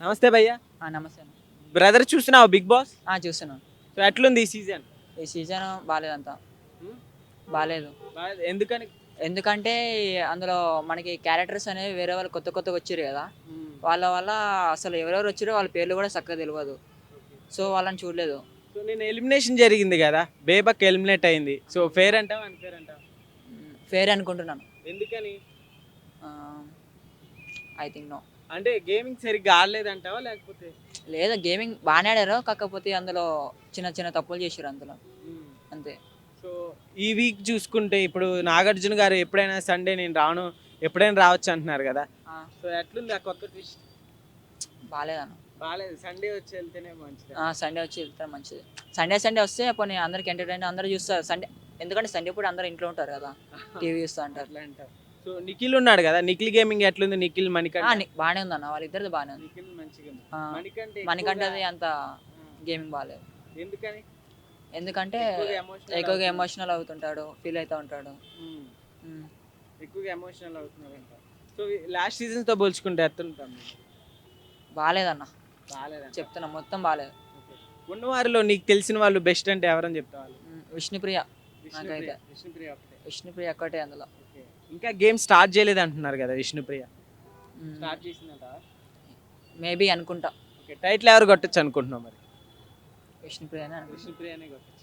నమస్తే భయ్య. నమస్తే అన్న. బ్రదర్ చూస్తున్నావు బిగ్ బాస్? చూస్తున్నాను. సో ఎట్లుంది ఈ సీజన్? ఈ సీజన్ బాగాలేదంతా, బాగాలేదు. ఎందుకని? ఎందుకంటే అందులో మనకి క్యారెక్టర్స్ అనేవి వేరే వాళ్ళు కొత్త కొత్తగా వచ్చారు కదా, వాళ్ళ వల్ల అసలు ఎవరెవరు వచ్చారో వాళ్ళ పేర్లు కూడా చక్కగా తెలియదు. సో వాళ్ళని చూడలేదు. సో నేను ఎలిమినేషన్ జరిగింది కదా, బేబక్ ఎలిమినేట్ అయింది. సో ఫేర్ అంటావా అన్ఫేర్ అంటావా? ఫేర్ అనుకుంటున్నాను. ఎందుకని? I think no. అంటే గేమింగ్ సరిగ్గా ఆడలేదంటావా లేకపోతే? లేదా, గేమింగ్ బాగానే ఆడారు, కాకపోతే అందులో చిన్న చిన్న తప్పులు చేశారు అందులో, అంతే. సో ఈ వీక్ చూసుకుంటే ఇప్పుడు నాగార్జున గారు ఎప్పుడైనా సండే నేను రాను, ఎప్పుడైనా రావచ్చు అంటున్నారు కదా. సో ఎట్లుంది ఆ కొత్త ట్విస్ట్? బాగాలేదన్న. బాగాలేదు. సండే వచ్చి వెళ్తేనే మంచిది. సండే వచ్చి వెళ్తారు మంచిది. సండే వస్తే పోనీ అందరికి ఎంటర్టైన్, అందరూ చూస్తారు సండే. ఎందుకంటే సండే పూట అందరూ ఇంట్లో ఉంటారు కదా, టీవీ చూస్తూ ఉంటారు. అట్లా అంటారు. సో నిఖిల్ ఉన్నాడు కదా, నిఖిల్ గేమింగ్ ఎట్లుంది? నిఖిల్ మణికంఠ బాగానే ఉందన్న, వాళ్ళిద్దరిది బాగానే ఉంది. నిఖిల్ మంచిగా ఉంది. మణికంఠది అంత గేమింగ్ బాగాలేదు. ఎందుకని? ఎందుకంటే ఎక్కువగా ఎమోషనల్ అవుతుంటాడు, ఫీల్ అవుతూ ఉంటాడు. ఎక్కువగా ఎమోషనల్ అవుతున్నారంట. సో లాస్ట్ సీజన్ తో పోల్చుకుంటే ఎట్లుంటాం? బాగాలేదన్న, బాగాలేదంట. చెప్తున్నా, మొత్తం బాగాలేదు. ఉన్న వారిలో నీకు తెలిసిన వాళ్ళు బెస్ట్ అంటే ఎవరని చెప్తావు? విష్ణుప్రియ. నాకైతే విష్ణుప్రియ ఒకటే. విష్ణుప్రియ ఒక్కటే అందులో. ఇంకా గేమ్ స్టార్ట్ చేయలేదు అంటున్నారు కదా విష్ణుప్రియ. స్టార్ట్ చేసిందంట? మేబీ అనుకుంటా. ఓకే, టైటిల్ ఎవరు కొట్టచ్చు అనుకుంటున్నావు మరి? విష్ణుప్రియనే. విష్ణుప్రియనే కొట్టచ్చు.